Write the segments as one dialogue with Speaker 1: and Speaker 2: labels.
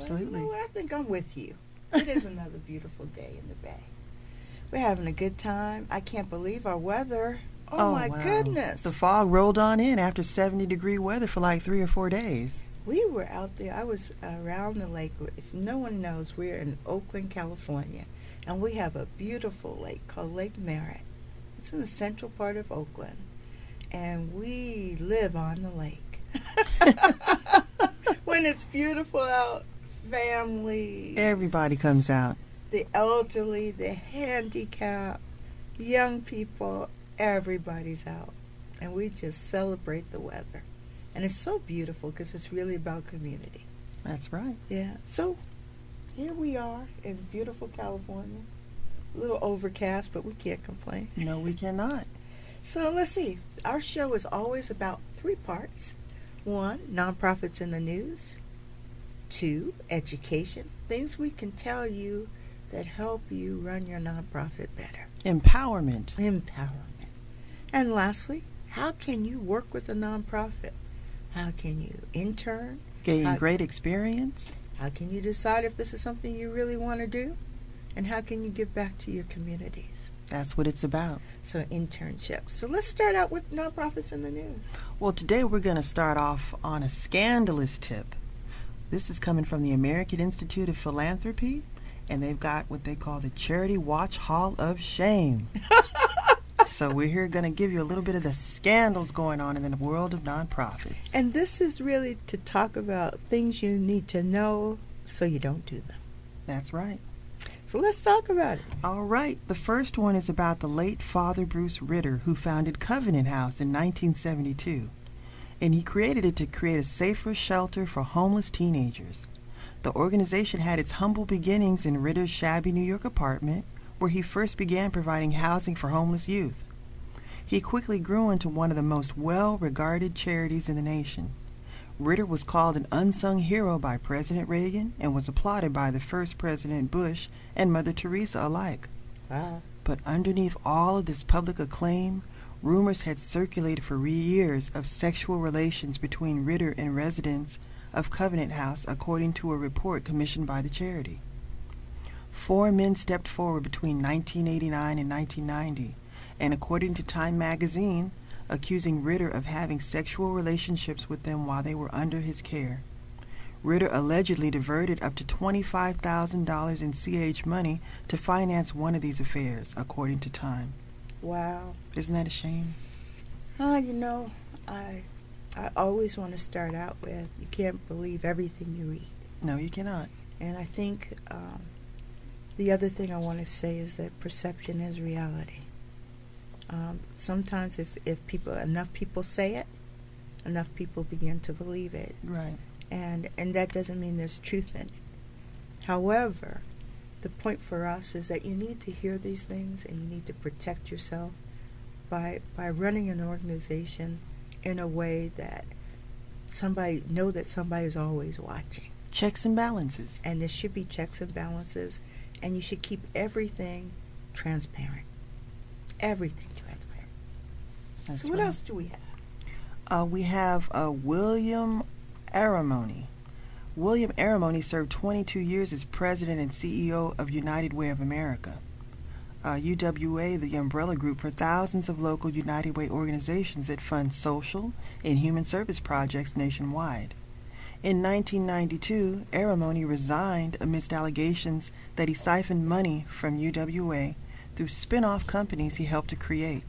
Speaker 1: Absolutely.
Speaker 2: But you know what? I think I'm with you. It is another beautiful day in the Bay. We're having a good time. I can't believe our weather. Oh my
Speaker 1: wow.
Speaker 2: goodness.
Speaker 1: The fog rolled on in after 70-degree weather for like 3 or 4 days.
Speaker 2: We were out there. I was around the lake. If no one knows, we're in Oakland, California, and we have a beautiful lake called Lake Merritt. It's in the central part of Oakland, and we live on the lake. When it's beautiful out, families,
Speaker 1: Everybody comes out.
Speaker 2: the elderly, the handicapped, young people, everybody's out. And we just celebrate the weather. And it's so beautiful because it's really about community.
Speaker 1: That's right.
Speaker 2: Yeah. So here we are in beautiful California. A little overcast, but we can't complain.
Speaker 1: No, we cannot.
Speaker 2: So let's see. Our show is always about 3 parts. 1, nonprofits in the news. 2, education. Things we can tell you that help you run your nonprofit better.
Speaker 1: Empowerment.
Speaker 2: Empowerment. And lastly, how can you work with a nonprofit? How can you intern?
Speaker 1: Gain great experience.
Speaker 2: How can you decide if this is something you really want to do? And how can you give back to your communities?
Speaker 1: That's what it's about.
Speaker 2: So internships. So let's start out with nonprofits in the news.
Speaker 1: Well, today we're going to start off on a scandalous tip. This is coming from the American Institute of Philanthropy, and they've got what they call the Charity Watch Hall of Shame. So we're here going to give you a little bit of the scandals going on in the world of nonprofits.
Speaker 2: And this is really to talk about things you need to know so you don't do them.
Speaker 1: That's right.
Speaker 2: So let's talk about it.
Speaker 1: All right. The first one is about the late Father Bruce Ritter, who founded Covenant House in 1972. And he created it to create a safer shelter for homeless teenagers. The organization had its humble beginnings in Ritter's shabby New York apartment, where he first began providing housing for homeless youth. He quickly grew into one of the most well-regarded charities in the nation. Ritter was called an unsung hero by President Reagan and was applauded by the first President Bush and Mother Teresa alike.
Speaker 2: Wow.
Speaker 1: But underneath all of this public acclaim, rumors had circulated for years of sexual relations between Ritter and residents of Covenant House, according to a report commissioned by the charity. 4 men stepped forward between 1989 and 1990, and according to Time magazine, accusing Ritter of having sexual relationships with them while they were under his care. Ritter allegedly diverted up to $25,000 in CH money to finance one of these affairs, according to Time.
Speaker 2: Wow.
Speaker 1: Isn't that a shame?
Speaker 2: You know, I always want to start out with, you can't believe everything you read.
Speaker 1: No, you cannot.
Speaker 2: And I think the other thing I want to say is that perception is reality. Sometimes if enough people say it, enough people begin to believe it.
Speaker 1: Right.
Speaker 2: And that doesn't mean there's truth in it. However, the point for us is that you need to hear these things and you need to protect yourself by running an organization in a way that somebody is always watching.
Speaker 1: Checks and balances.
Speaker 2: And there should be checks and balances, and you should keep everything transparent. Everything transparent.
Speaker 1: That's
Speaker 2: so what
Speaker 1: right.
Speaker 2: else do we have?
Speaker 1: We have William Aramoni. William Aramoni served 22 years as president and CEO of United Way of America. UWA, the umbrella group for thousands of local United Way organizations that fund social and human service projects nationwide. In 1992, Aramoni resigned amidst allegations that he siphoned money from UWA through spin-off companies he helped to create.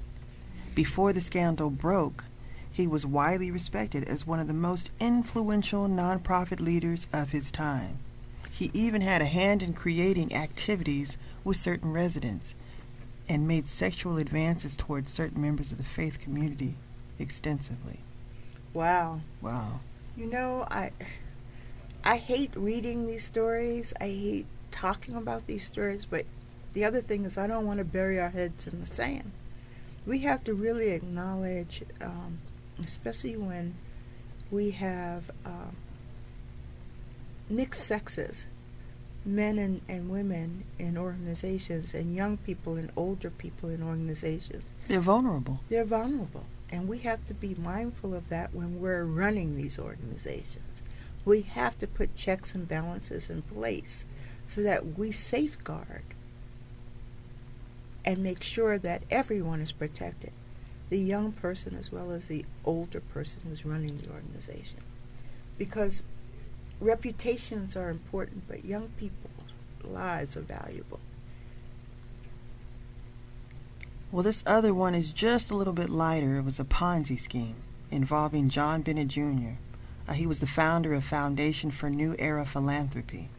Speaker 1: Before the scandal broke, he was widely respected as one of the most influential nonprofit leaders of his time. He even had a hand in creating activities with certain residents and made sexual advances towards certain members of the faith community extensively.
Speaker 2: Wow.
Speaker 1: Wow.
Speaker 2: You know, I hate reading these stories. I hate talking about these stories, but the other thing is I don't want to bury our heads in the sand. We have to really acknowledge, especially when we have mixed sexes, men and women in organizations, and young people and older people in organizations.
Speaker 1: They're vulnerable.
Speaker 2: They're vulnerable. And we have to be mindful of that when we're running these organizations. We have to put checks and balances in place so that we safeguard and make sure that everyone is protected, the young person as well as the older person who's running the organization. Because reputations are important, but young people's lives are valuable.
Speaker 1: Well, this other one is just a little bit lighter. It was a Ponzi scheme involving John Bennett Jr. He was the founder of Foundation for New Era Philanthropy.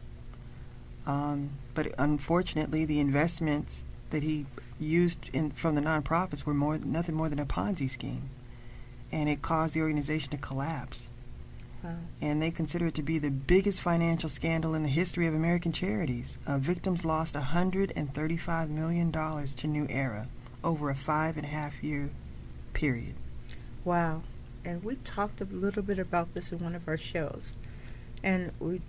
Speaker 1: But unfortunately, the investments that he used from the nonprofits were nothing more than a Ponzi scheme. And it caused the organization to collapse.
Speaker 2: Wow.
Speaker 1: And they consider it to be the biggest financial scandal in the history of American charities. Victims lost $135 million to New Era over a 5.5-year period.
Speaker 2: Wow. And we talked a little bit about this in one of our shows. And we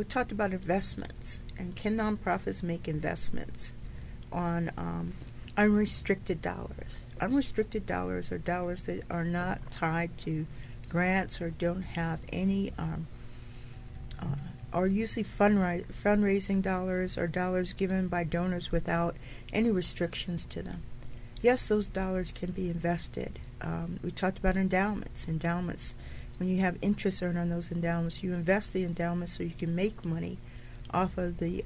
Speaker 2: talked about investments. And can nonprofits make investments on unrestricted dollars? Unrestricted dollars are dollars that are not tied to grants or don't have any, are usually fundraising dollars or dollars given by donors without any restrictions to them. Yes, those dollars can be invested. We talked about endowments. Endowments, when you have interest earned on those endowments, you invest the endowment so you can make money off of the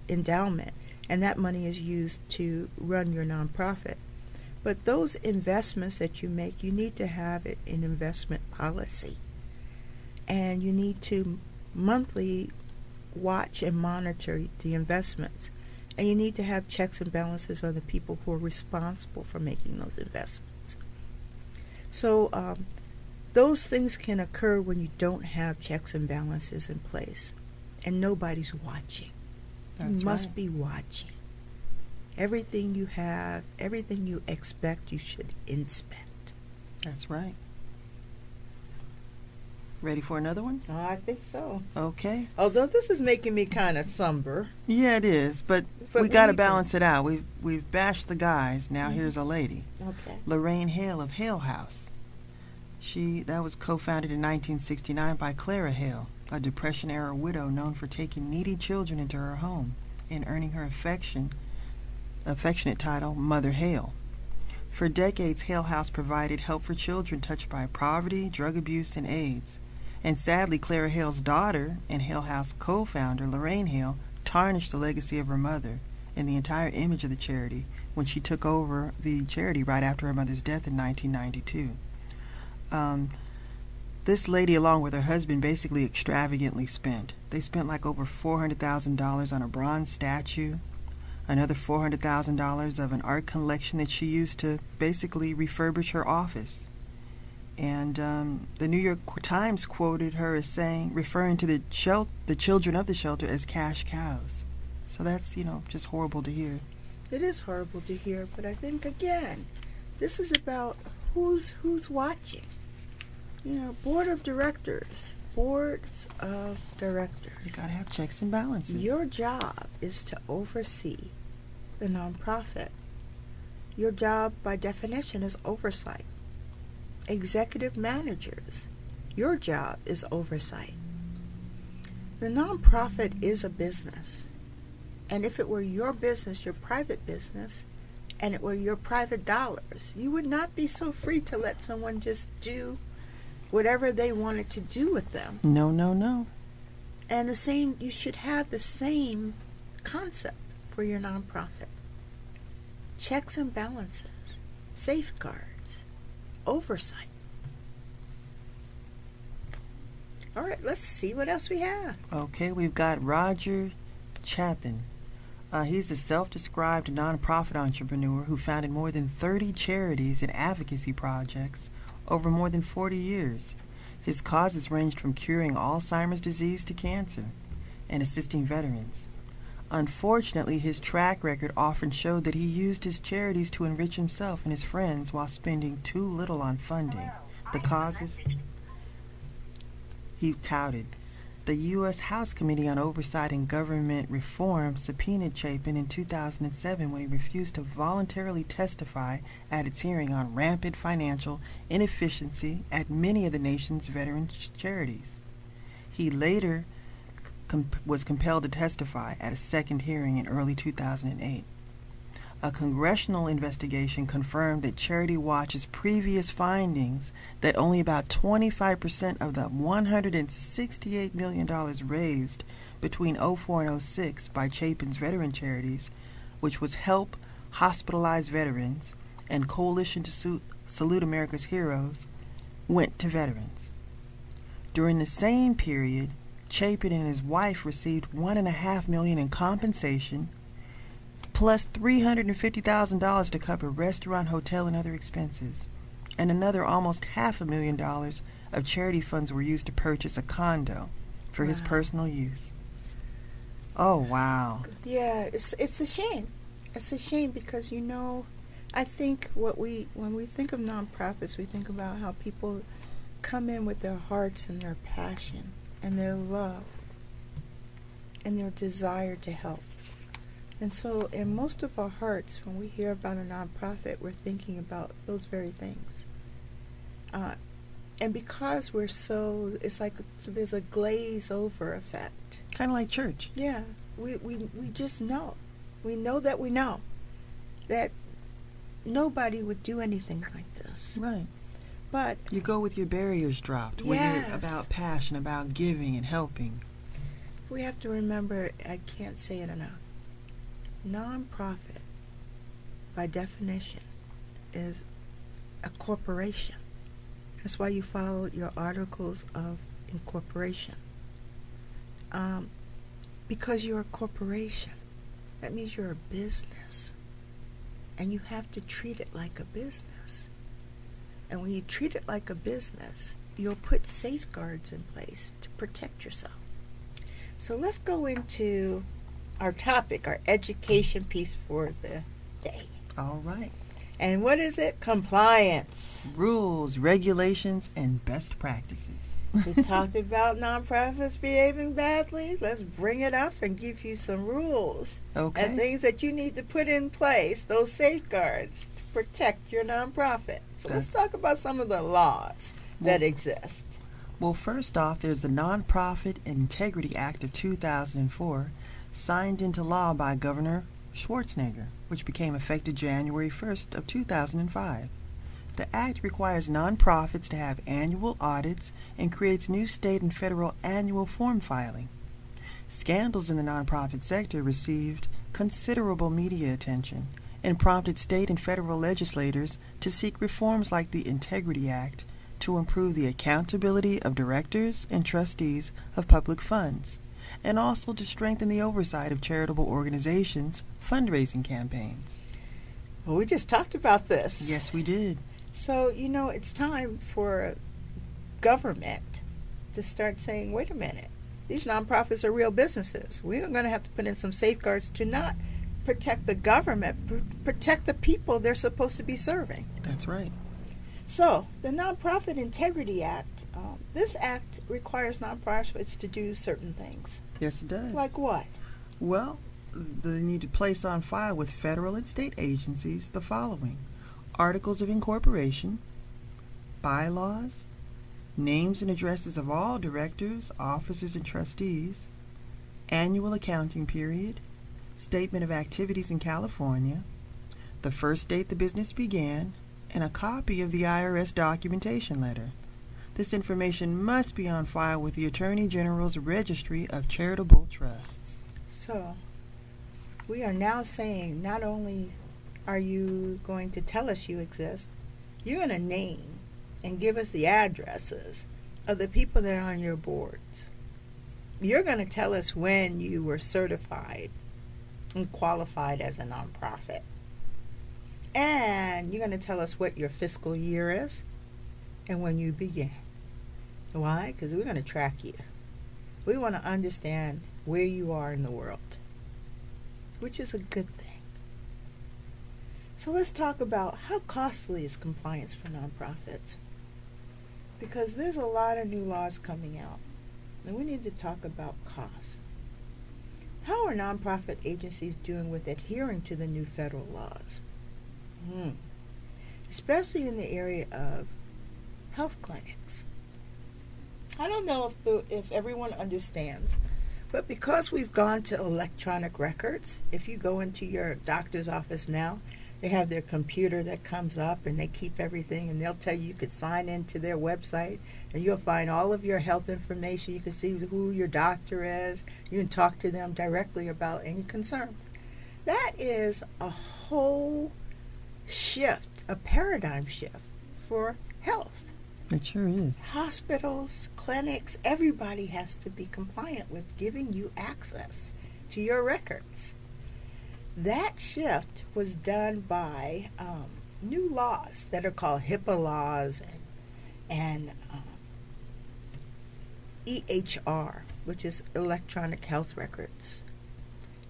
Speaker 2: endowment, and that money is used to run your nonprofit. But those investments that you make, you need to have an investment policy, and you need to monthly watch and monitor the investments. And you need to have checks and balances on the people who are responsible for making those investments. So those things can occur when you don't have checks and balances in place. And nobody's watching.
Speaker 1: That's
Speaker 2: you must
Speaker 1: right.
Speaker 2: be watching. Everything you have, everything you expect, you should inspect.
Speaker 1: That's right. Ready for another one?
Speaker 2: Oh, I think so.
Speaker 1: Okay.
Speaker 2: Although this is making me kind of somber.
Speaker 1: Yeah, it is, but
Speaker 2: But
Speaker 1: we
Speaker 2: we
Speaker 1: got to
Speaker 2: need to-
Speaker 1: balance it out. We've bashed the guys. Now here's a lady,
Speaker 2: Okay.
Speaker 1: Lorraine Hale of Hale House. That was co-founded in 1969 by Clara Hale, a Depression-era widow known for taking needy children into her home and earning her affectionate title, Mother Hale. For decades, Hale House provided help for children touched by poverty, drug abuse, and AIDS. And sadly, Clara Hale's daughter and Hale House co-founder, Lorraine Hale, tarnished the legacy of her mother and the entire image of the charity when she took over the charity right after her mother's death in 1992. This lady, along with her husband, basically extravagantly spent. They spent like over $400,000 on a bronze statue, another $400,000 of an art collection that she used to basically refurbish her office. And the New York Times quoted her as referring to the children of the shelter as cash cows. So that's, just horrible to hear.
Speaker 2: It is horrible to hear, but I think, again, this is about who's watching. Boards of directors.
Speaker 1: You gotta have checks and balances.
Speaker 2: Your job is to oversee the nonprofit. Your job, by definition, is oversight. Executive managers, your job is oversight. The nonprofit is a business. And if it were your business, your private business, and it were your private dollars, you would not be so free to let someone just do whatever they wanted to do with them.
Speaker 1: No, no, no.
Speaker 2: And you should have the same concept for your nonprofit. Checks and balances, safeguards, oversight. All right, let's see what else we have.
Speaker 1: Okay, we've got Roger Chapin. He's a self-described nonprofit entrepreneur who founded more than 30 charities and advocacy projects over more than 40 years. His causes ranged from curing Alzheimer's disease to cancer and assisting veterans. Unfortunately, his track record often showed that he used his charities to enrich himself and his friends while spending too little on funding the causes he touted. The U.S. House Committee on Oversight and Government Reform subpoenaed Chapin in 2007 when he refused to voluntarily testify at its hearing on rampant financial inefficiency at many of the nation's veteran charities. He later was compelled to testify at a second hearing in early 2008. A congressional investigation confirmed that Charity Watch's previous findings that only about 25% of the $168 million raised between 2004 and 2006 by Chapin's veteran charities, which was Help Hospitalized Veterans and Coalition to Salute America's Heroes, went to veterans. During the same period, Chapin and his wife received $1.5 million in compensation, plus $350,000 to cover restaurant, hotel, and other expenses, and another almost $500,000 of charity funds were used to purchase a condo for his personal use. Oh, wow.
Speaker 2: Yeah, it's a shame. It's a shame because, I think when we think of nonprofits, we think about how people come in with their hearts and their passion and their love and their desire to help. And so in most of our hearts, when we hear about a nonprofit, we're thinking about those very things. And because it's like there's a glaze over effect.
Speaker 1: Kind of like church.
Speaker 2: Yeah. We just know. We know that nobody would do anything like this.
Speaker 1: Right.
Speaker 2: But
Speaker 1: you go with your barriers dropped.
Speaker 2: Yes.
Speaker 1: When you're about passion, about giving and helping.
Speaker 2: We have to remember, I can't say it enough. Nonprofit, by definition, is a corporation. That's why you follow your articles of incorporation. Because you're a corporation. That means you're a business. And you have to treat it like a business. And when you treat it like a business, you'll put safeguards in place to protect yourself. So let's go into our topic, our education piece for the day.
Speaker 1: All right.
Speaker 2: And what is it? Compliance.
Speaker 1: Rules, regulations, and best practices.
Speaker 2: We talked about nonprofits behaving badly. Let's bring it up and give you some rules and things that you need to put in place, those safeguards to protect your nonprofit. So let's talk about some of the laws that exist.
Speaker 1: Well, first off, there's the Nonprofit Integrity Act of 2004, signed into law by Governor Schwarzenegger, which became effective January 1st of 2005. The act requires nonprofits to have annual audits and creates new state and federal annual form filing. Scandals in the nonprofit sector received considerable media attention and prompted state and federal legislators to seek reforms like the Integrity Act to improve the accountability of directors and trustees of public funds, and also to strengthen the oversight of charitable organizations' fundraising campaigns.
Speaker 2: Well, we just talked about this.
Speaker 1: Yes, we did.
Speaker 2: So, it's time for government to start saying, wait a minute, these nonprofits are real businesses. We're going to have to put in some safeguards to not protect the government, protect the people they're supposed to be serving.
Speaker 1: That's right.
Speaker 2: So, the Nonprofit Integrity Act, this act requires nonprofits to do certain things.
Speaker 1: Yes, it does.
Speaker 2: Like what?
Speaker 1: Well, they need to place on file with federal and state agencies the following: articles of incorporation, bylaws, names and addresses of all directors, officers, and trustees, annual accounting period, statement of activities in California, the first date the business began, and a copy of the IRS documentation letter. This information must be on file with the Attorney General's Registry of Charitable Trusts.
Speaker 2: So, we are now saying not only are you going to tell us you exist, you're going to name and give us the addresses of the people that are on your boards. You're going to tell us when you were certified and qualified as a nonprofit. And you're going to tell us what your fiscal year is and when you began. Why? Because we're going to track you. We want to understand where you are in the world, which is a good thing. So let's talk about how costly is compliance for nonprofits. Because there's a lot of new laws coming out. And we need to talk about costs. How are nonprofit agencies doing with adhering to the new federal laws? Especially in the area of health clinics. I don't know if everyone understands, but because we've gone to electronic records, if you go into your doctor's office now, they have their computer that comes up and they keep everything, and they'll tell you could sign into their website and you'll find all of your health information. You can see who your doctor is. You can talk to them directly about any concerns. That is a whole shift, a paradigm shift for health.
Speaker 1: It sure is.
Speaker 2: Hospitals, clinics, everybody has to be compliant with giving you access to your records. That shift was done by new laws that are called HIPAA laws and EHR, which is electronic health records.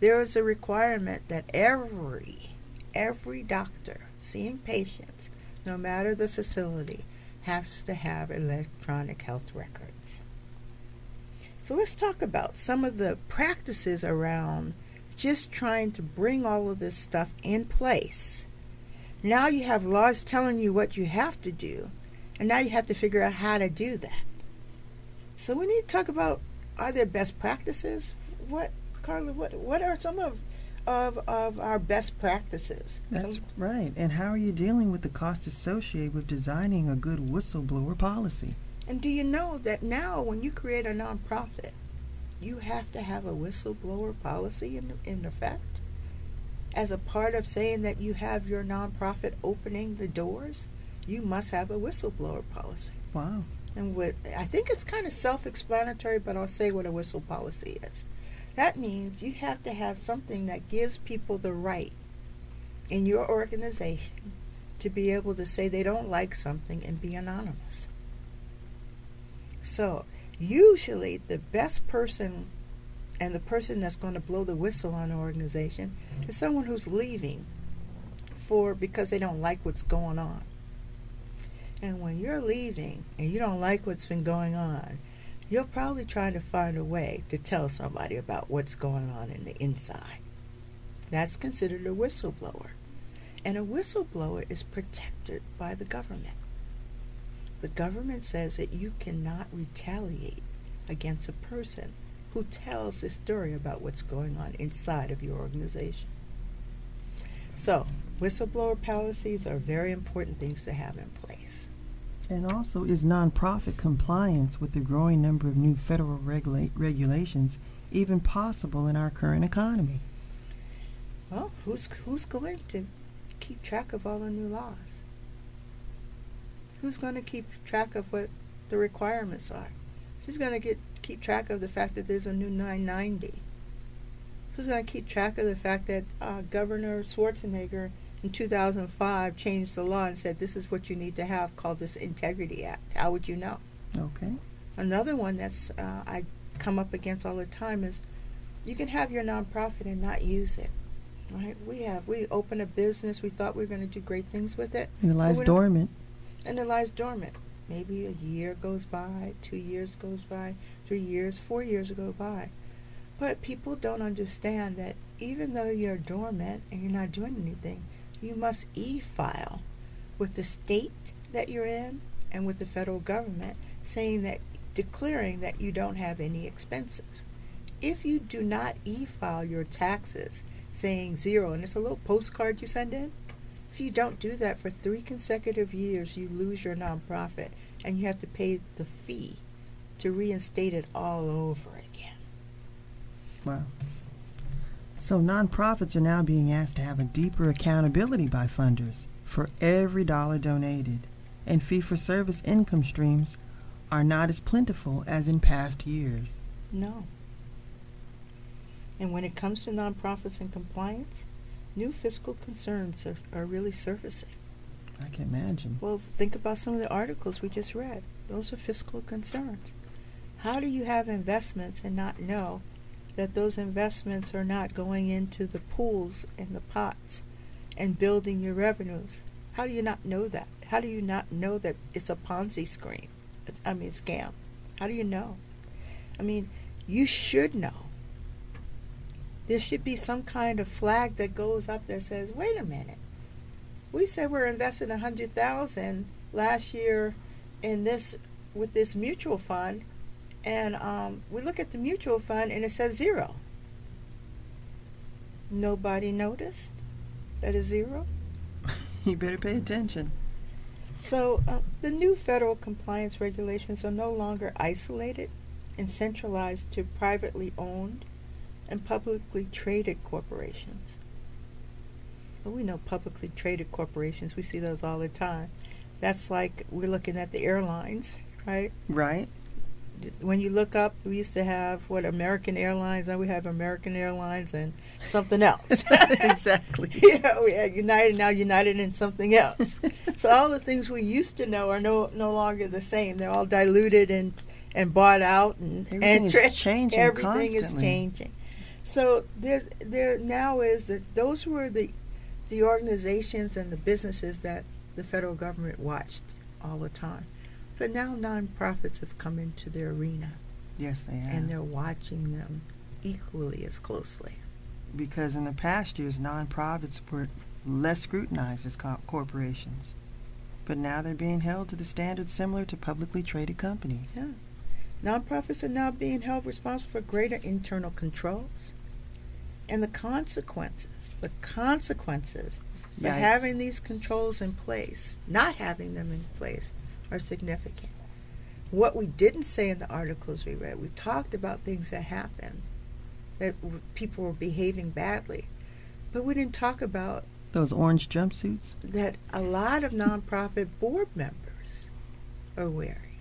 Speaker 2: There is a requirement that every doctor seeing patients, no matter the facility, has to have electronic health records. So let's talk about some of the practices around just trying to bring all of this stuff in place. Now you have laws telling you what you have to do, and now you have to figure out how to do that. So we need to talk about, are there best practices? Carla, what are some of our best practices?
Speaker 1: That's right. And how are you dealing with the cost associated with designing a good whistleblower policy?
Speaker 2: And do you know that now when you create a nonprofit, you have to have a whistleblower policy in effect? As a part of saying that you have your nonprofit opening the doors, you must have a whistleblower policy.
Speaker 1: Wow.
Speaker 2: And I think it's kind of self-explanatory, but I'll say what a whistle policy is. That means you have to have something that gives people the right in your organization to be able to say they don't like something and be anonymous. So usually the best person and the person that's going to blow the whistle on an organization is someone who's leaving because they don't like what's going on. And when you're leaving and you don't like what's been going on, you're probably trying to find a way to tell somebody about what's going on in the inside. That's considered a whistleblower. And a whistleblower is protected by the government. The government says that you cannot retaliate against a person who tells the story about what's going on inside of your organization. So, whistleblower policies are very important things to have in place.
Speaker 1: And also, is nonprofit compliance with the growing number of new federal regulations even possible in our current economy?
Speaker 2: Well, who's going to keep track of all the new laws? Who's going to keep track of what the requirements are? Who's going to keep track of the fact that there's a new 990? Who's going to keep track of the fact that Governor Schwarzenegger in 2005 changed the law and said this is what you need to have, called this Integrity Act? How would you know?
Speaker 1: Okay.
Speaker 2: Another one that's I come up against all the time is you can have your nonprofit and not use it. Right? We open a business, we thought we were going to do great things with it.
Speaker 1: And it lies dormant.
Speaker 2: And it lies dormant. Maybe a year goes by, 2 years goes by, 3 years, 4 years go by. But people don't understand that even though you're dormant and you're not doing anything, you must e-file with the state that you're in and with the federal government, declaring that you don't have any expenses. If you do not e-file your taxes saying zero, and it's a little postcard you send in, if you don't do that for 3 consecutive years, you lose your nonprofit and you have to pay the fee to reinstate it all over again.
Speaker 1: Wow. So nonprofits are now being asked to have a deeper accountability by funders for every dollar donated, and fee-for-service income streams are not as plentiful as in past years.
Speaker 2: No. And when it comes to nonprofits and compliance, new fiscal concerns are really surfacing.
Speaker 1: I can imagine.
Speaker 2: Well, think about some of the articles we just read. Those are fiscal concerns. How do you have investments and not know that those investments are not going into the pools and the pots and building your revenues? How do you not know that? How do you not know that it's a Ponzi scam? How do you know? I mean, you should know. There should be some kind of flag that goes up that says, wait a minute. We said we're investing $100,000 last year in this with this mutual fund, and we look at the mutual fund and it says 0. Nobody noticed that is 0.
Speaker 1: You better pay attention.
Speaker 2: So the new federal compliance regulations are no longer isolated and centralized to privately owned and publicly traded corporations. Well, we know publicly traded corporations. We see those all the time. That's like we're looking at the airlines, right?
Speaker 1: Right.
Speaker 2: When you look up, we used to have, American Airlines. Now we have American Airlines and something else.
Speaker 1: Exactly.
Speaker 2: Yeah, we had United, now United and something else. So all the things we used to know are no longer the same. They're all diluted and bought out. And
Speaker 1: everything is changing
Speaker 2: Everything
Speaker 1: constantly.
Speaker 2: is changing. So there now is that those were the organizations and the businesses that the federal government watched all the time. But now nonprofits have come into the arena.
Speaker 1: Yes, they have.
Speaker 2: And they're watching them equally as closely.
Speaker 1: Because in the past years, nonprofits were less scrutinized as corporations. But now they're being held to the standards similar to publicly traded companies.
Speaker 2: Yeah. Nonprofits are now being held responsible for greater internal controls. And the consequences for
Speaker 1: Yikes.
Speaker 2: having these controls in place, not having them in place, are significant. What we didn't say in the articles we read, we talked about things that happened, that people were behaving badly, but we didn't talk about
Speaker 1: those orange jumpsuits
Speaker 2: that a lot of nonprofit board members are wearing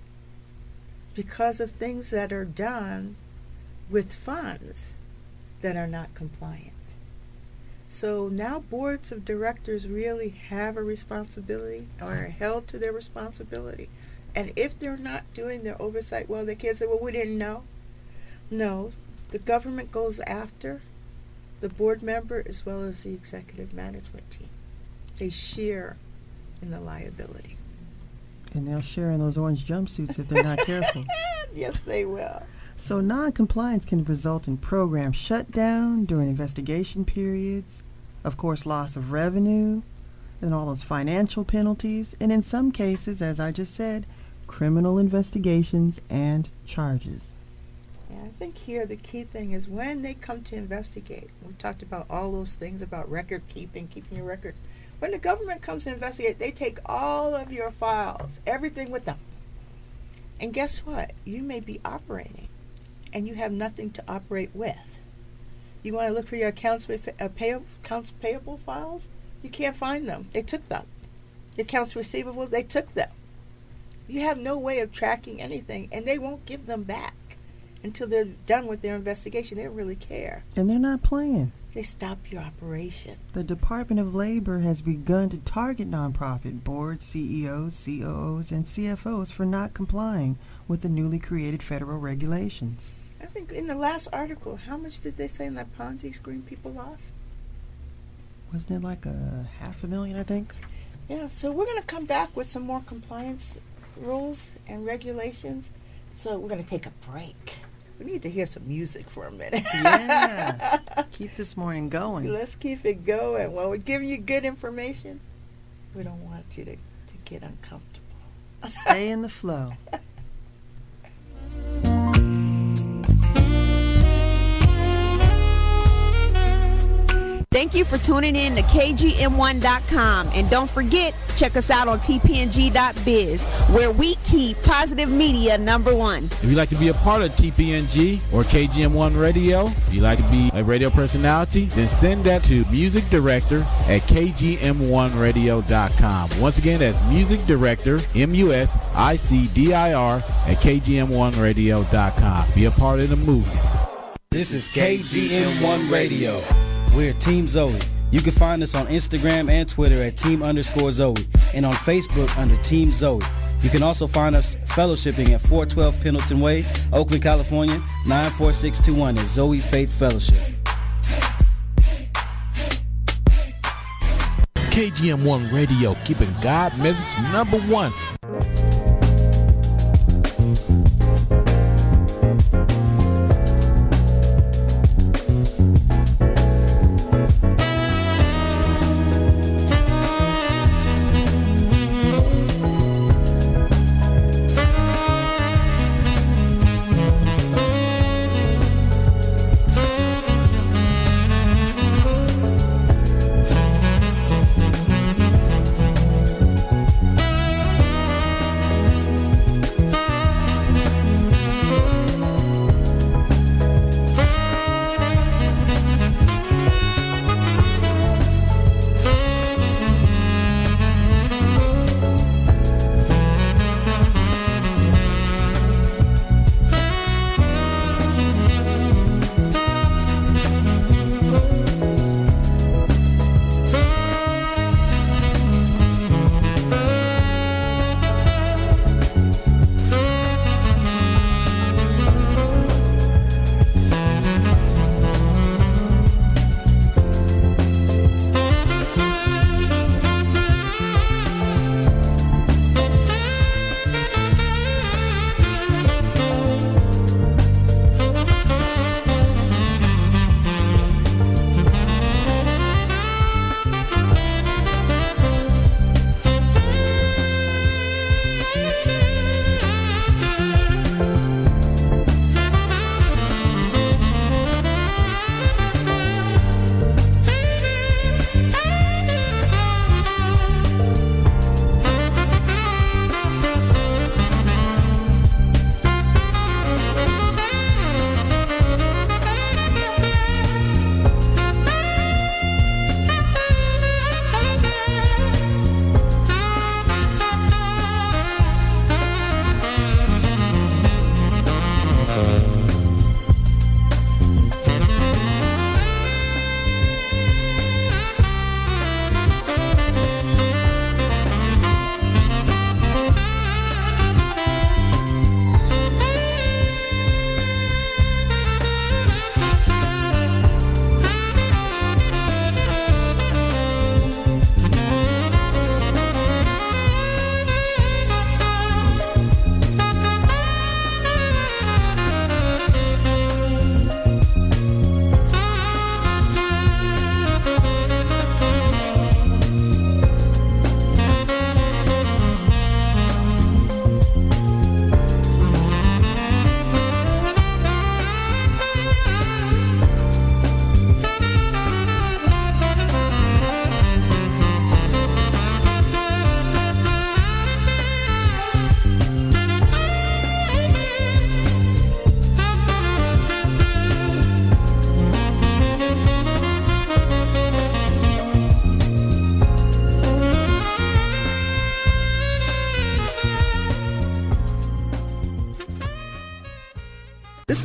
Speaker 2: because of things that are done with funds that are not compliant. So now boards of directors really have a responsibility, or are held to their responsibility. And if they're not doing their oversight well, they can't say, well, we didn't know. No, the government goes after the board member as well as the executive management team. They share in the liability.
Speaker 1: And they'll share in those orange jumpsuits if they're not careful.
Speaker 2: Yes, they will.
Speaker 1: So non-compliance can result in program shutdown during investigation periods, of course loss of revenue, and all those financial penalties, and in some cases, as I just said, criminal investigations and charges.
Speaker 2: Yeah, I think here the key thing is when they come to investigate, we talked about all those things about record keeping your records. When the government comes to investigate, they take all of your files, everything with them. And guess what? You may be operating, and you have nothing to operate with. You want to look for your accounts payable files? You can't find them. They took them. Your accounts receivable, they took them. You have no way of tracking anything, and they won't give them back until they're done with their investigation. They don't really care.
Speaker 1: And they're not playing.
Speaker 2: They stop your operation.
Speaker 1: The Department of Labor has begun to target nonprofit boards, CEOs, COOs, and CFOs for not complying with the newly created federal regulations.
Speaker 2: I think in the last article, how much did they say in that Ponzi scheme people lost?
Speaker 1: Wasn't it like $500,000, I think?
Speaker 2: Yeah, so we're going to come back with some more compliance rules and regulations. So we're going to take a break. We need to hear some music for a minute.
Speaker 1: Yeah. Keep this morning going.
Speaker 2: Let's keep it going. While we're giving you good information, we don't want you to get uncomfortable.
Speaker 1: Stay in the flow.
Speaker 3: Thank you for tuning in to KGM1.com. And don't forget, check us out on tpng.biz, where we keep positive media #1.
Speaker 4: If you'd like to be a part of TPNG or KGM1 Radio, if you'd like to be a radio personality, then send that to Music Director at KGM1Radio.com. Once again, that's Music Director, MUSICDIR, at KGM1Radio.com. Be a part of the movement.
Speaker 5: This is KGM1 Radio. We're Team Zoe. You can find us on Instagram and Twitter at Team_Zoe and on Facebook under Team Zoe. You can also find us fellowshipping at 412 Pendleton Way, Oakland, California, 94621 at Zoe Faith Fellowship.
Speaker 6: KGM1 Radio, keeping God message #1.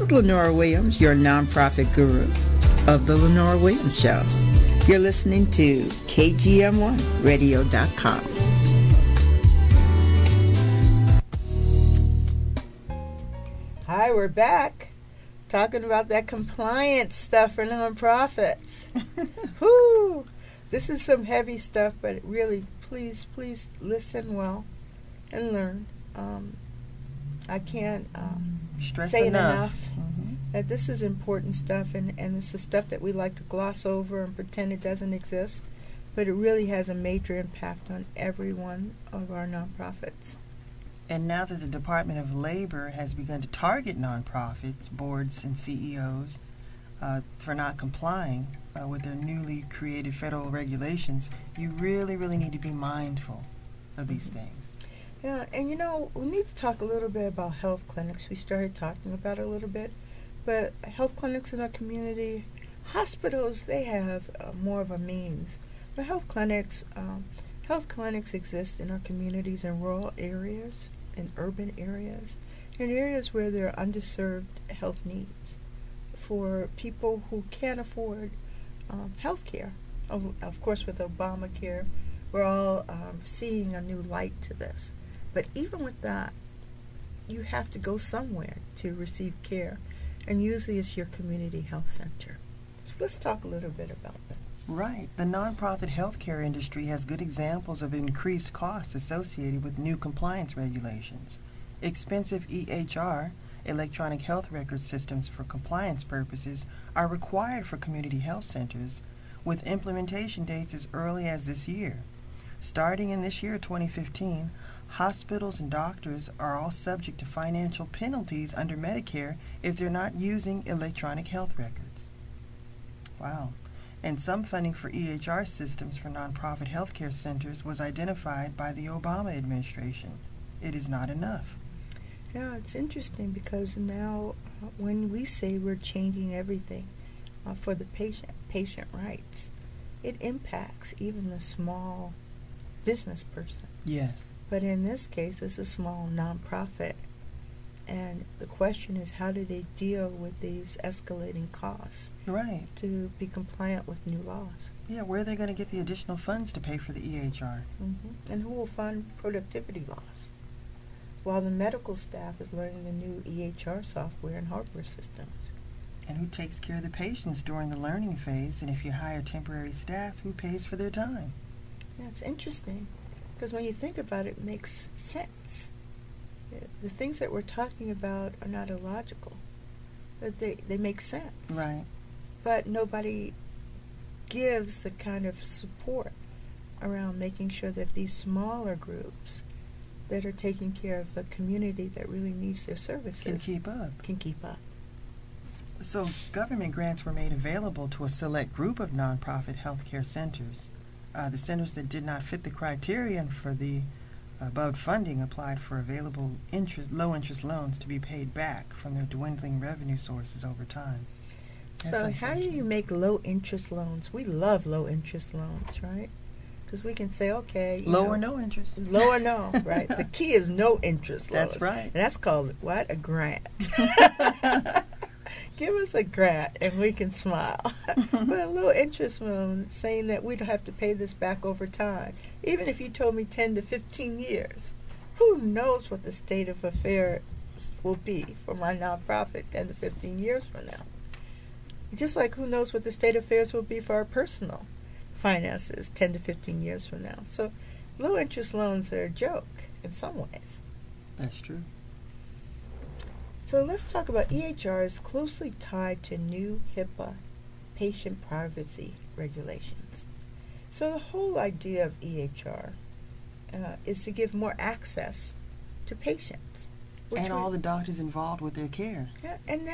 Speaker 2: is Lenora Williams, your nonprofit guru of The Lenora Williams Show. You're listening to KGM1Radio.com. Hi, we're back talking about that compliance stuff for nonprofits. Whoo! This is some heavy stuff, but really, please listen well and learn. I can't
Speaker 1: Stress
Speaker 2: say
Speaker 1: enough.
Speaker 2: that this is important stuff, and it's the stuff that we like to gloss over and pretend it doesn't exist, but it really has a major impact on every one of our nonprofits.
Speaker 1: And now that the Department of Labor has begun to target nonprofits, boards, and CEOs for not complying with their newly created federal regulations, you really, really need to be mindful of these things.
Speaker 2: Yeah, and we need to talk a little bit about health clinics. We started talking about it a little bit, but health clinics in our community, hospitals, they have more of a means. But health clinics exist in our communities in rural areas, in urban areas, in areas where there are underserved health needs for people who can't afford health care. Of course, with Obamacare, we're all seeing a new light to this. But even with that, you have to go somewhere to receive care, and usually it's your community health center. So let's talk a little bit about that.
Speaker 1: Right. The nonprofit healthcare industry has good examples of increased costs associated with new compliance regulations. Expensive EHR, electronic health record systems for compliance purposes, are required for community health centers, with implementation dates as early as this year. Starting in this year, 2015, hospitals and doctors are all subject to financial penalties under Medicare if they're not using electronic health records. Wow. And some funding for EHR systems for nonprofit healthcare centers was identified by the Obama administration. It is not enough.
Speaker 2: Yeah, it's interesting because now when we say we're changing everything for the patient rights, it impacts even the small business person.
Speaker 1: Yes.
Speaker 2: But in this case, it's a small nonprofit. And the question is, how do they deal with these escalating costs
Speaker 1: Right.
Speaker 2: to be compliant with new laws?
Speaker 1: Yeah, where are they going to get the additional funds to pay for the EHR?
Speaker 2: And who will fund productivity loss? While the medical staff is learning the new EHR software and hardware systems.
Speaker 1: And who takes care of the patients during the learning phase? And if you hire temporary staff, who pays for their time?
Speaker 2: Yeah, it's interesting because when you think about it, it makes sense. The things that we're talking about are not illogical, but they make sense.
Speaker 1: Right.
Speaker 2: But nobody gives the kind of support around making sure that these smaller groups that are taking care of the community that really needs their services
Speaker 1: Can keep up. So government grants were made available to a select group of nonprofit healthcare centers. The centers that did not fit the criterion for the above funding applied for available low-interest loans to be paid back from their dwindling revenue sources over time.
Speaker 2: So how do you make low-interest loans? We love low-interest loans, right? Because we can say, okay,
Speaker 1: low or no interest.
Speaker 2: Low or no, right? The key is no interest loans.
Speaker 1: That's right.
Speaker 2: And that's called, what? A grant. Give us a grant and we can smile. But a low interest loan saying that we'd have to pay this back over time. Even if you told me 10 to 15 years, who knows what the state of affairs will be for my nonprofit 10 to 15 years from now. Just like who knows what the state of affairs will be for our personal finances 10 to 15 years from now. So low interest loans are a joke in some ways.
Speaker 1: That's true.
Speaker 2: So let's talk about EHR is closely tied to new HIPAA patient privacy regulations. So the whole idea of EHR is to give more access to patients.
Speaker 1: And all the doctors involved with their care.
Speaker 2: Yeah, and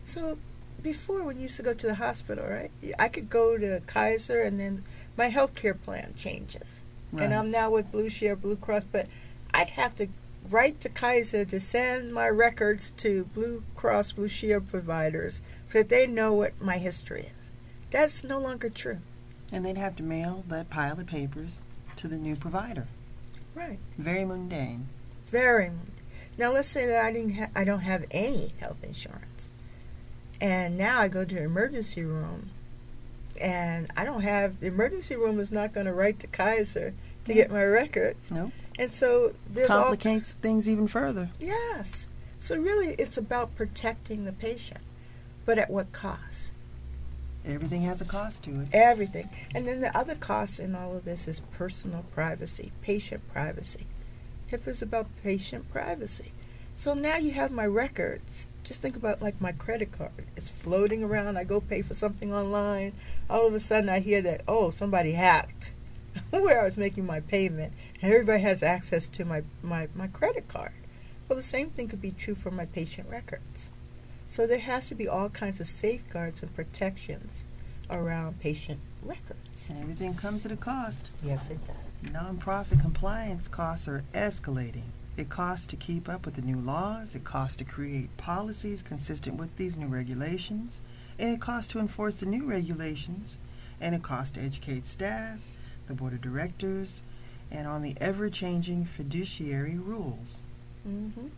Speaker 2: so before when you used to go to the hospital, right, I could go to Kaiser and then my health care plan changes. Right. And I'm now with Blue Shield, Blue Cross, but I'd have to write to Kaiser to send my records to Blue Cross Blue Shield providers so that they know what my history is. That's no longer true.
Speaker 1: And they'd have to mail that pile of papers to the new provider.
Speaker 2: Right.
Speaker 1: Very mundane.
Speaker 2: Very mundane. Now let's say that I don't have any health insurance, And now I go to the emergency room, and I don't have, the emergency room is not going to write to Kaiser to get my records.
Speaker 1: No.
Speaker 2: And so there's
Speaker 1: Complicates things even further.
Speaker 2: Yes. So really it's about protecting the patient. But at what cost?
Speaker 1: Everything has a cost to it.
Speaker 2: Everything. And then the other cost in all of this is personal privacy, patient privacy. HIPAA is about patient privacy. So now you have my records. Just think about like my credit card. It's floating around. I go pay for something online. All of a sudden I hear that, oh, somebody hacked where I was making my payment. And everybody has access to my credit card. Well, the same thing could be true for my patient records. So there has to be all kinds of safeguards and protections around patient records.
Speaker 1: And everything comes at a cost.
Speaker 2: Yes, it does.
Speaker 1: Nonprofit compliance costs are escalating. It costs to keep up with the new laws, it costs to create policies consistent with these new regulations, and it costs to enforce the new regulations, and it costs to educate staff, the board of directors, and on the ever-changing fiduciary rules.
Speaker 2: Mm-hmm.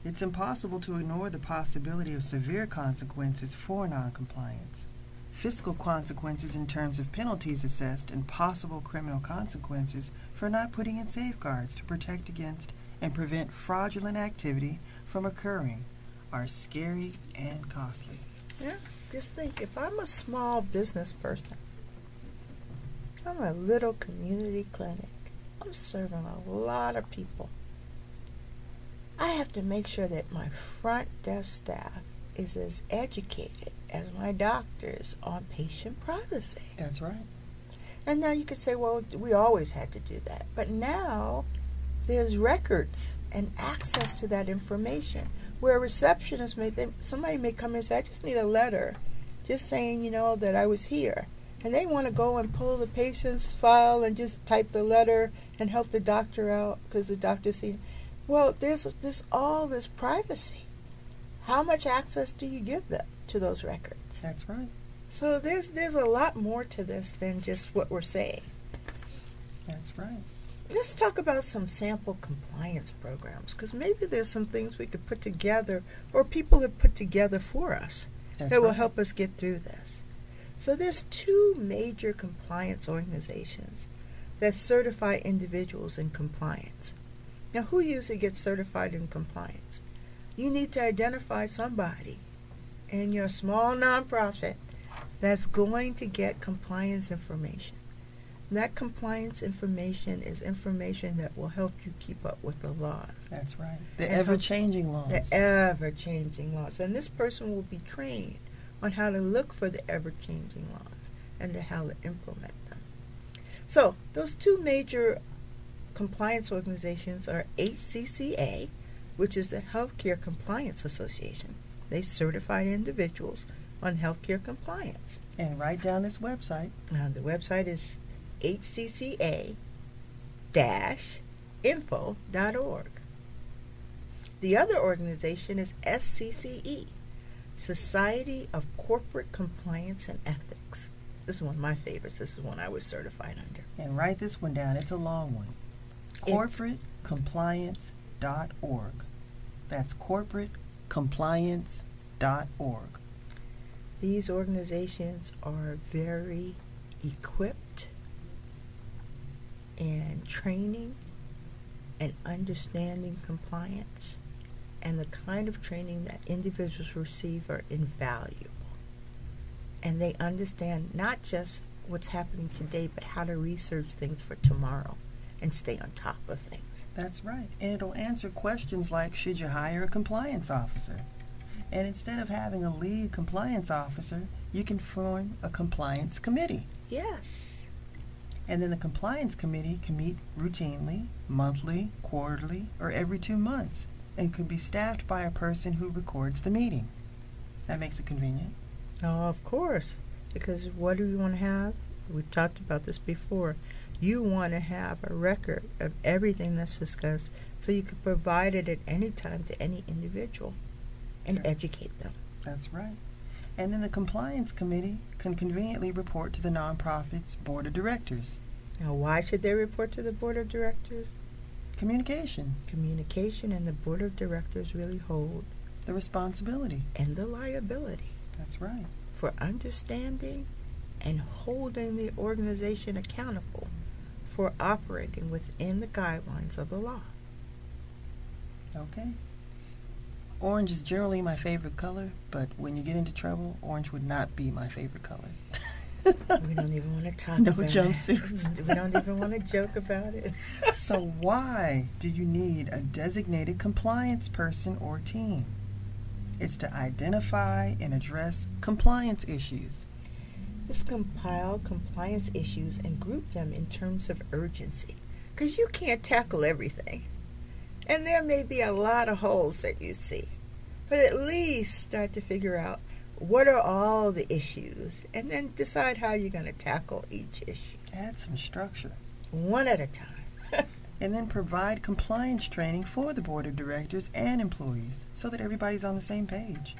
Speaker 1: It's impossible to ignore the possibility of severe consequences for noncompliance. Fiscal consequences in terms of penalties assessed and possible criminal consequences for not putting in safeguards to protect against and prevent fraudulent activity from occurring are scary and costly.
Speaker 2: Yeah, just think, if I'm a small business person, I'm a little community clinic, I'm serving a lot of people. I have to make sure that my front desk staff is as educated as my doctors on patient privacy.
Speaker 1: That's right.
Speaker 2: And now you could say, well, we always had to do that. But now there's records and access to that information where a receptionist somebody may come and say, I just need a letter just saying, that I was here. And they want to go and pull the patient's file and just type the letter and help the doctor out because the doctor's seen. Well, there's all this privacy. How much access do you give them to those records?
Speaker 1: That's right.
Speaker 2: So there's a lot more to this than just what we're saying.
Speaker 1: That's right.
Speaker 2: Let's talk about some sample compliance programs, because maybe there's some things we could put together or people have put together for us that will help us get through this. So there's 2 major compliance organizations that certify individuals in compliance. Now, who usually gets certified in compliance? You need to identify somebody in your small nonprofit that's going to get compliance information. That compliance information is information that will help you keep up with the laws.
Speaker 1: That's right. The ever-changing laws.
Speaker 2: The ever-changing laws. And this person will be trained on how to look for the ever-changing laws and to how to implement them. So, those 2 major compliance organizations are HCCA, which is the Healthcare Compliance Association. They certify individuals on healthcare compliance.
Speaker 1: And write down this website.
Speaker 2: The website is hcca-info.org. The other organization is SCCE, Society of Corporate Compliance and Ethics. This is one of my favorites. This is one I was certified under.
Speaker 1: And write this one down. It's a long one. corporatecompliance.org. That's corporatecompliance.org.
Speaker 2: These organizations are very equipped in training and understanding compliance, and the kind of training that individuals receive are invaluable. And they understand not just what's happening today, but how to research things for tomorrow and stay on top of things.
Speaker 1: That's right. And it'll answer questions like, should you hire a compliance officer? And instead of having a lead compliance officer, you can form a compliance committee.
Speaker 2: Yes.
Speaker 1: And then the compliance committee can meet routinely, monthly, quarterly, or every 2 months, and could be staffed by a person who records the meeting. That makes it convenient.
Speaker 2: Oh, of course. Because what do you want to have? We talked about this before. You want to have a record of everything that's discussed so you can provide it at any time to any individual and educate them.
Speaker 1: That's right. And then the compliance committee can conveniently report to the nonprofit's board of directors.
Speaker 2: Now, why should they report to the board of directors?
Speaker 1: Communication.
Speaker 2: Communication, and the board of directors really hold
Speaker 1: the responsibility.
Speaker 2: and the liability
Speaker 1: That's right.
Speaker 2: for understanding and holding the organization accountable for operating within the guidelines of the law.
Speaker 1: Okay. Orange is generally my favorite color, but when you get into trouble, orange would not be my favorite color.
Speaker 2: We don't even want to talk
Speaker 1: No
Speaker 2: about
Speaker 1: jumpsuits.
Speaker 2: it. We don't even want to joke about it.
Speaker 1: So why do you need a designated compliance person or team? It's to identify and address compliance issues.
Speaker 2: Just compile compliance issues and group them in terms of urgency, because you can't tackle everything. And there may be a lot of holes that you see, but at least start to figure out what are all the issues and then decide how you're going to tackle each issue.
Speaker 1: Add some structure.
Speaker 2: One at a time.
Speaker 1: And then provide compliance training for the board of directors and employees so that everybody's on the same page.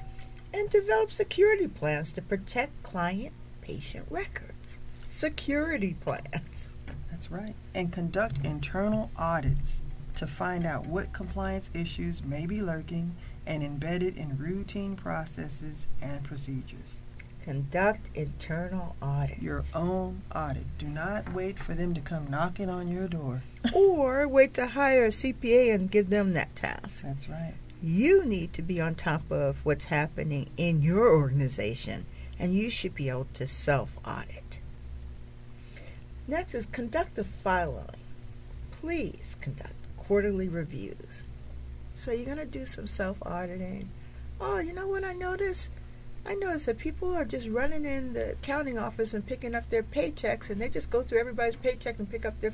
Speaker 2: And develop security plans to protect client-patient records. Security plans.
Speaker 1: That's right. And conduct internal audits to find out what compliance issues may be lurking and embedded in routine processes and procedures.
Speaker 2: Conduct internal audits.
Speaker 1: Your own audit. Do not wait for them to come knocking on your door.
Speaker 2: Or wait to hire a CPA and give them that task.
Speaker 1: That's right.
Speaker 2: You need to be on top of what's happening in your organization, and you should be able to self-audit. Next is conduct the following. Please conduct quarterly reviews. So you're going to do some self-auditing. Oh, you know what I noticed? I noticed that people are just running in the accounting office and picking up their paychecks, and they just go through everybody's paycheck and pick up their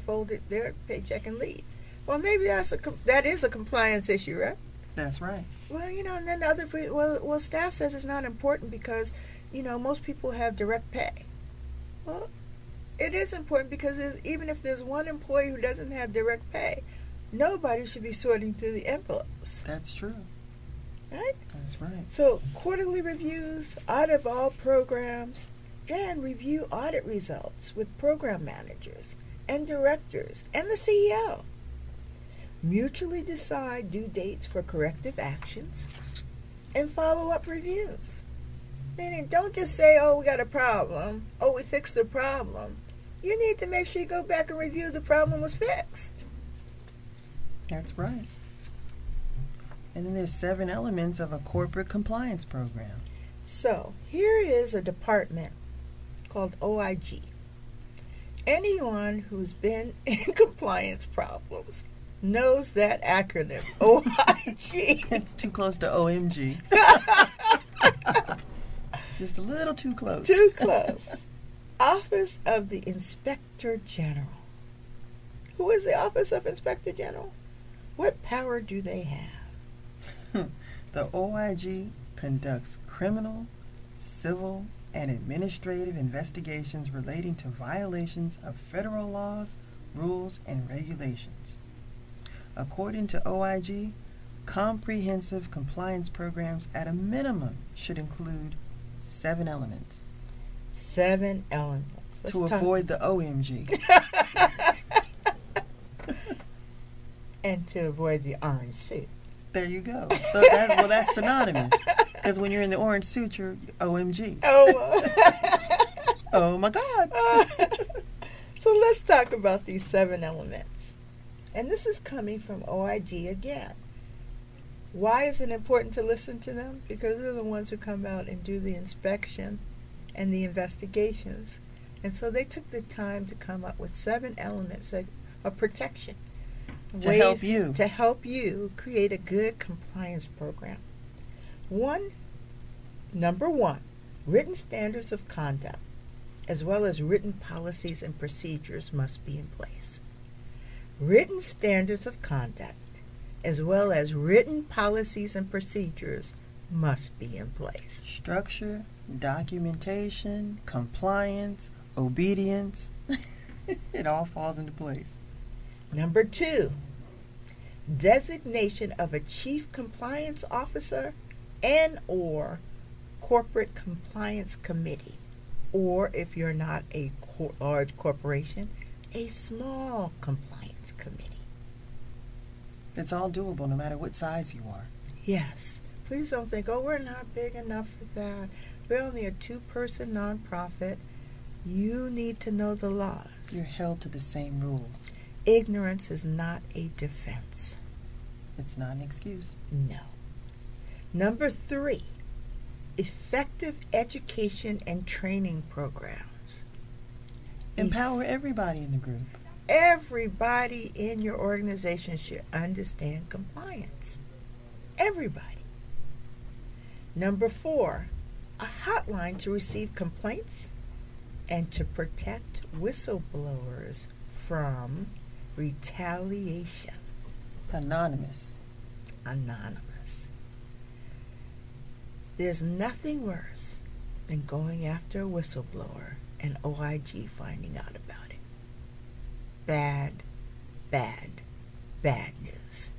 Speaker 2: paycheck and leave. Well, maybe that is a compliance issue, right?
Speaker 1: That's right.
Speaker 2: Well, and then the other, staff says it's not important because, most people have direct pay. Well, it is important because even if there's one employee who doesn't have direct pay, nobody should be sorting through the envelopes.
Speaker 1: That's true.
Speaker 2: Right?
Speaker 1: That's right.
Speaker 2: So, quarterly reviews, audit of all programs, then review audit results with program managers and directors and the CEO. Mutually decide due dates for corrective actions and follow-up reviews. Meaning, don't just say, oh, we got a problem. Oh, we fixed the problem. You need to make sure you go back and review the problem was fixed.
Speaker 1: That's right. And then there's 7 elements of a corporate compliance program.
Speaker 2: So, here is a department called OIG. Anyone who's been in compliance problems knows that acronym, OIG.
Speaker 1: It's too close to OMG. It's just a little too close.
Speaker 2: Too close. Office of the Inspector General. Who is the Office of Inspector General? What power do they have?
Speaker 1: The OIG conducts criminal, civil, and administrative investigations relating to violations of federal laws, rules, and regulations. According to OIG, comprehensive compliance programs at a minimum should include 7 elements.
Speaker 2: 7 elements.
Speaker 1: To avoid the OMG.
Speaker 2: And to avoid the orange suit.
Speaker 1: There you go. So that's synonymous. Because when you're in the orange suit, you're OMG.
Speaker 2: Oh.
Speaker 1: Oh my God.
Speaker 2: So let's talk about these 7 elements. And this is coming from OIG again. Why is it important to listen to them? Because they're the ones who come out and do the inspection and the investigations. And so they took the time to come up with 7 elements of protection.
Speaker 1: To help you.
Speaker 2: To help you create a good compliance program. Number 1, written standards of conduct, as well as written policies and procedures must be in place. Written standards of conduct, as well as written policies and procedures must be in place.
Speaker 1: Structure, documentation, compliance, obedience. It all falls into place.
Speaker 2: Number 2, designation of a chief compliance officer and or corporate compliance committee, or if you're not a large corporation, a small compliance committee.
Speaker 1: It's all doable no matter what size you are.
Speaker 2: Yes, Please don't think, oh, we're not big enough for that. We're only a 2-person nonprofit. You need to know the laws.
Speaker 1: You're held to the same rules.
Speaker 2: Ignorance is not a defense.
Speaker 1: It's not an excuse.
Speaker 2: No. Number 3, effective education and training programs.
Speaker 1: Empower everybody in the group.
Speaker 2: Everybody in your organization should understand compliance. Everybody. Number 4, a hotline to receive complaints and to protect whistleblowers from retaliation.
Speaker 1: Anonymous.
Speaker 2: Anonymous. There's nothing worse than going after a whistleblower and OIG finding out about it. Bad, bad, bad news.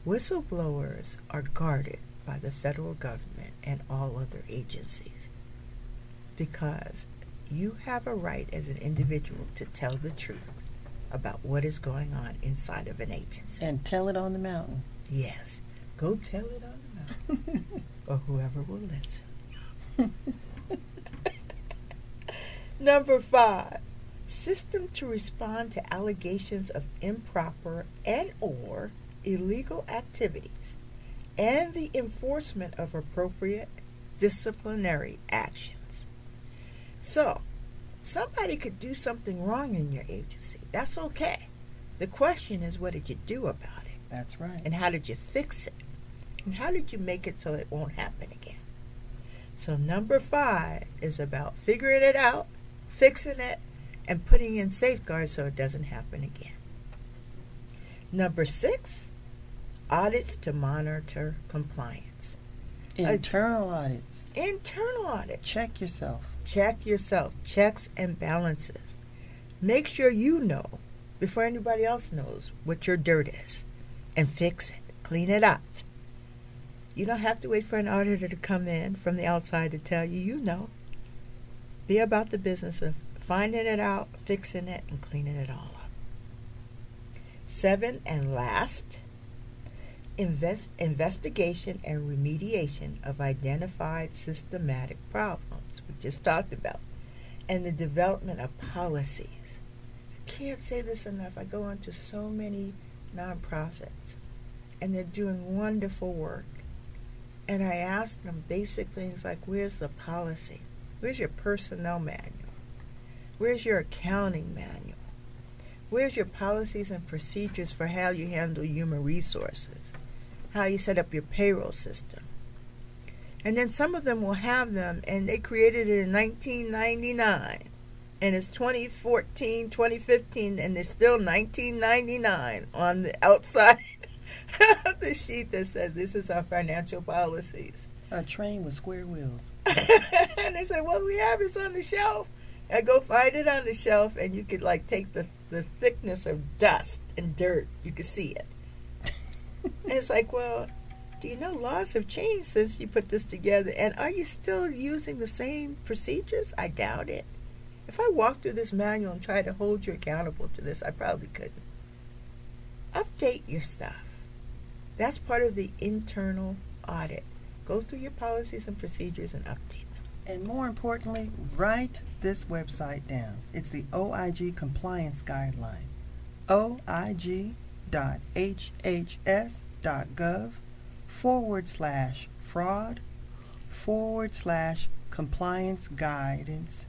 Speaker 2: Whistleblowers are guarded by the federal government and all other agencies because you have a right as an individual to tell the truth about what is going on inside of an agency.
Speaker 1: And tell it on the mountain.
Speaker 2: Yes. Go tell it on the mountain. Or whoever will listen. Number 5, system to respond to allegations of improper and or illegal activities and the enforcement of appropriate disciplinary actions. So, somebody could do something wrong in your agency. That's okay. The question is, what did you do about it?
Speaker 1: That's right.
Speaker 2: And how did you fix it? And how did you make it so it won't happen again? So number 5 is about figuring it out, fixing it, and putting in safeguards so it doesn't happen again. Number 6, audits to monitor compliance.
Speaker 1: Internal audits.
Speaker 2: Internal audits.
Speaker 1: Check yourself.
Speaker 2: Check yourself. Checks and balances. Make sure you know before anybody else knows what your dirt is and fix it. Clean it up. You don't have to wait for an auditor to come in from the outside to tell you. You know. Be about the business of finding it out, fixing it, and cleaning it all up. 7 and last, investigation and remediation of identified systematic problems we just talked about, and the development of policies. I can't say this enough. I go into so many nonprofits, and they're doing wonderful work. And I ask them basic things like, where's the policy? Where's your personnel manual? Where's your accounting manual? Where's your policies and procedures for how you handle human resources? How you set up your payroll system? And then some of them will have them, and they created it in 1999. And it's 2014, 2015, and there's still 1999 on the outside of the sheet that says this is our financial policies.
Speaker 1: A train with square wheels.
Speaker 2: And they say, well, we have this on the shelf. I go find it on the shelf, and you could like take the thickness of dust and dirt. You could see it. And it's like, well, do you know laws have changed since you put this together? And are you still using the same procedures? I doubt it. If I walked through this manual and tried to hold you accountable to this, I probably couldn't. Update your stuff. That's part of the internal audit. Go through your policies and procedures and update them.
Speaker 1: And more importantly, write this website down. It's the OIG Compliance Guideline. OIG.hhs.gov/fraud/compliance guidance.asp.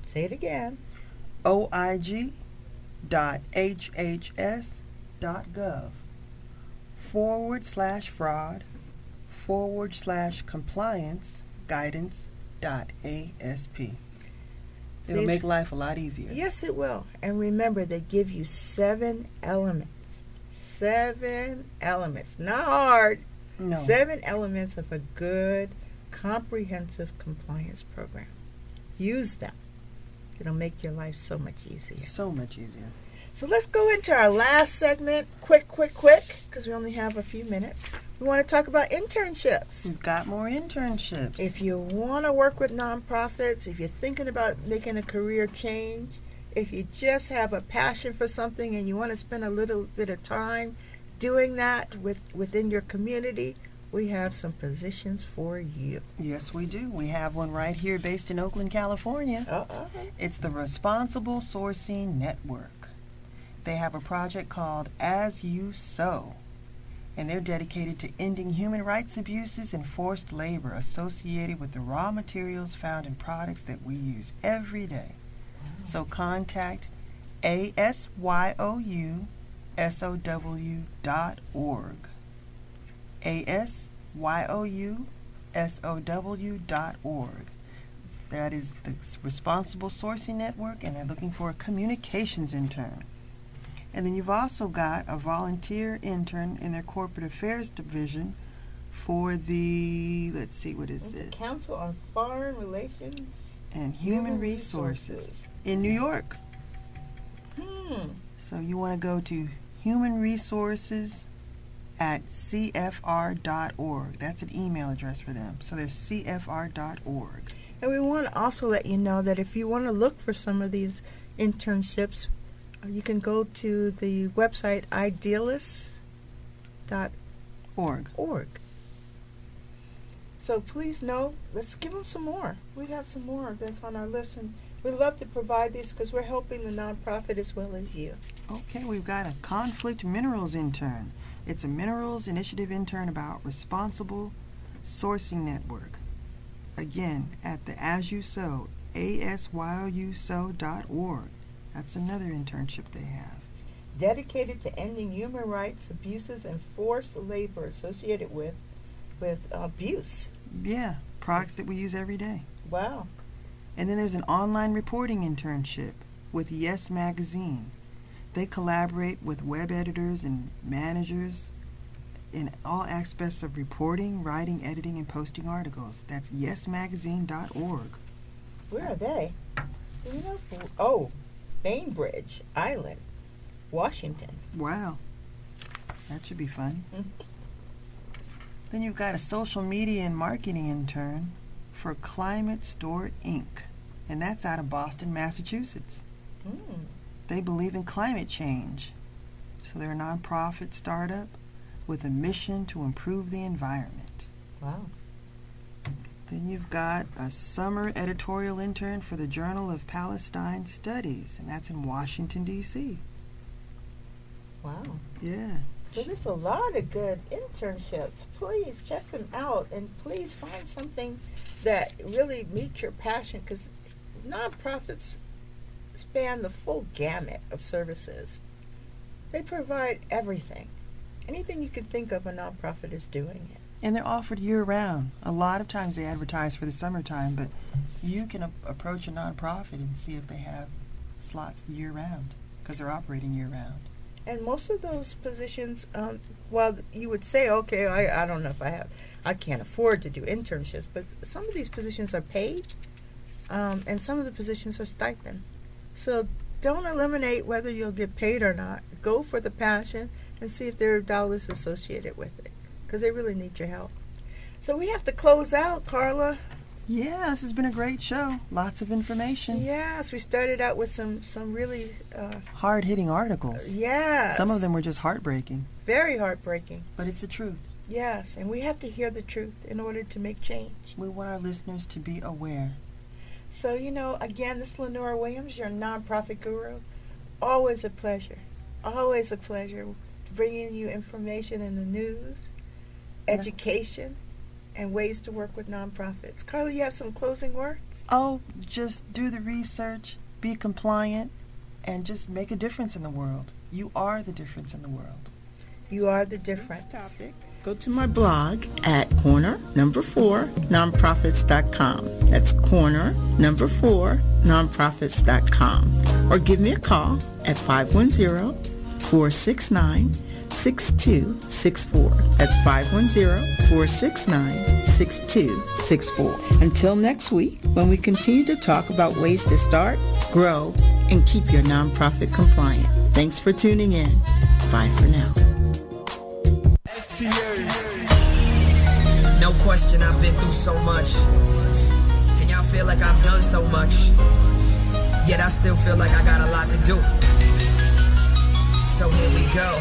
Speaker 2: Say it again.
Speaker 1: OIG.hhs.gov/fraud/compliance guidance.asp. It'll make life a lot easier.
Speaker 2: Yes, it will. And remember, they give you 7 elements. 7 elements. Not hard.
Speaker 1: No.
Speaker 2: 7 elements of a good, comprehensive compliance program. Use them. It'll make your life so much easier.
Speaker 1: So much easier.
Speaker 2: So let's go into our last segment. Quick, because we only have a few minutes. We want to talk about internships.
Speaker 1: We've got more internships.
Speaker 2: If you want to work with nonprofits, if you're thinking about making a career change, if you just have a passion for something and you want to spend a little bit of time doing that within your community, we have some positions for you.
Speaker 1: Yes, we do. We have one right here based in Oakland, California. It's the Responsible Sourcing Network. They have a project called As You Sow, and they're dedicated to ending human rights abuses and forced labor associated with the raw materials found in products that we use every day. So contact ASYOUSOW.org. ASYOUSOW.org. That is the Responsible Sourcing Network, and they're looking for a communications intern. And then you've also got a volunteer intern in their corporate affairs division for the, let's see, what is this?
Speaker 2: The Council on Foreign Relations
Speaker 1: and Human Resources in New York. So you want to go to Human Resources at CFR.org. That's an email address for them. So there's CFR.org.
Speaker 2: And we want to also let you know that if you want to look for some of these internships, you can go to the website idealists.org. So please know, let's give them some more. We have some more that's on our list, and we love to provide these because we're helping the nonprofit as well as you.
Speaker 1: Okay, we've got a conflict minerals intern. It's a minerals initiative intern about responsible sourcing network. Again, at the As You Sow, ASYOUSOW.org. That's another internship they have.
Speaker 2: Dedicated to ending human rights abuses and forced labor associated with abuse.
Speaker 1: Yeah, products that we use every day.
Speaker 2: Wow.
Speaker 1: And then there's an online reporting internship with Yes Magazine. They collaborate with web editors and managers in all aspects of reporting, writing, editing, and posting articles. That's yesmagazine.org.
Speaker 2: Where are they? Do you know? Oh, Bainbridge Island, Washington.
Speaker 1: Wow. That should be fun. Then you've got a social media and marketing intern for Climate Store Inc., and that's out of Boston, Massachusetts. They believe in climate change. So they're a nonprofit startup with a mission to improve the environment.
Speaker 2: Wow.
Speaker 1: Then you've got a summer editorial intern for the Journal of Palestine Studies, and that's in Washington, D.C.
Speaker 2: Wow.
Speaker 1: Yeah.
Speaker 2: So there's a lot of good internships. Please check them out, and please find something that really meets your passion, because nonprofits span the full gamut of services. They provide everything. Anything you can think of, a nonprofit is doing it.
Speaker 1: And they're offered year-round. A lot of times they advertise for the summertime, but you can approach a nonprofit and see if they have slots year-round, because they're operating year-round.
Speaker 2: And most of those positions, while you would say, okay, I don't know if I can't afford to do internships, but some of these positions are paid, and some of the positions are stipend. So don't eliminate whether you'll get paid or not. Go for the passion and see if there are dollars associated with it, because they really need your help. So we have to close out, Carla.
Speaker 1: Yeah, this has been a great show. Lots of information.
Speaker 2: Yes, we started out with some really
Speaker 1: hard-hitting articles.
Speaker 2: Yes.
Speaker 1: Some of them were just heartbreaking.
Speaker 2: Very heartbreaking.
Speaker 1: But it's the truth.
Speaker 2: Yes, and we have to hear the truth in order to make change.
Speaker 1: We want our listeners to be aware.
Speaker 2: So, again, this is Lenora Williams, your nonprofit guru. Always a pleasure. Always a pleasure bringing you information in the news, education, and ways to work with nonprofits. Carla, you have some closing words?
Speaker 1: Oh, just do the research, be compliant, and just make a difference in the world. You are the difference in the world.
Speaker 2: You are the difference.
Speaker 1: Next topic.
Speaker 7: Go to my blog at corner4nonprofits.com. That's corner4nonprofits.com. Or give me a call at 510-469-6264. That's 510-469-6264. Until next week, when we continue to talk about ways to start, grow, and keep your nonprofit compliant. Thanks for tuning in. Bye for now.
Speaker 8: No question, I've been through so much, and y'all feel like I've done so much, yet I still feel like I got a lot to do. So here we go.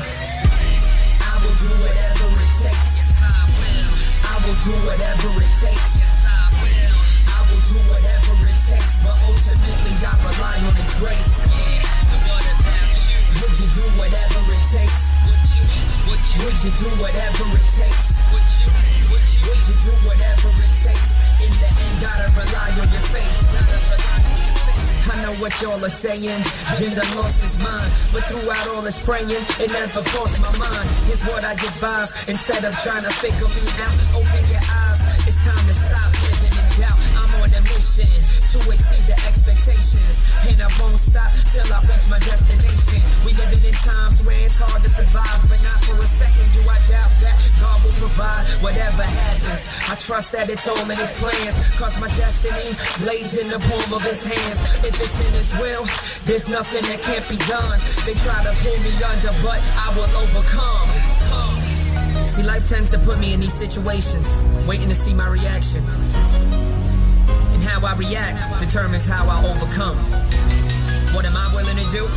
Speaker 8: will do whatever it takes. I will do whatever it takes. I will do whatever it takes. But ultimately I rely on His grace. Would you do whatever it takes? Would you do whatever it takes? Would you do whatever it takes? In the end, gotta rely on your faith. I know what y'all are saying, gender lost his mind, but throughout all this praying, it never crossed my mind. Here's what I advise, instead of trying to figure me out, open your eyes, it's time to stop living in doubt. I'm on a mission to exceed the expectations, and I won't stop till I reach my destination. We living in times where it's hard to survive, but not for a second do I doubt that God will provide whatever happens. I trust that it's all in His plans, cause my destiny lays in the palm of His hands. If it's in His will, there's nothing that can't be done. They try to pull me under, but I will overcome. See, life tends to put me in these situations, waiting to see my reaction. And how I react determines how I overcome. What am I willing to do?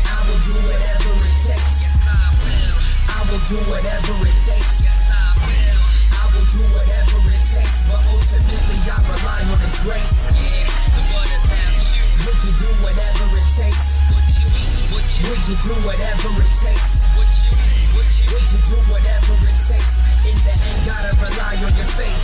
Speaker 8: I will do whatever it takes. I will do whatever it takes. I will do whatever it takes. But ultimately I rely on His grace. Would you do whatever it takes? Would you do whatever it takes? Would you do whatever it takes? In the end, gotta rely on your faith.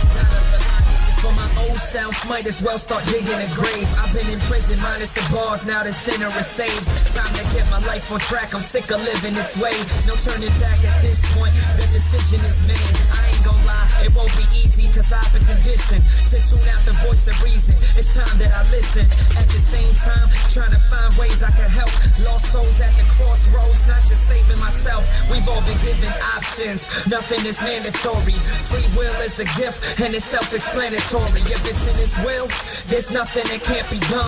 Speaker 8: For my old self, might as well start digging a grave. I've been in prison minus the bars, now the sinner is saved. Time to get my life on track, I'm sick of living this way. No turning back at this point, the decision is made. I ain't gon' lie, it won't be easy, cause I've been conditioned to tune out the voice of reason. It's time that I listen. At the same time, trying to find ways I can help lost souls at the crossroads, not just saving myself. We've all been given options, nothing is mandatory. Free will is a gift, and it's self-explanatory. If it's in His will, there's nothing that can't be done.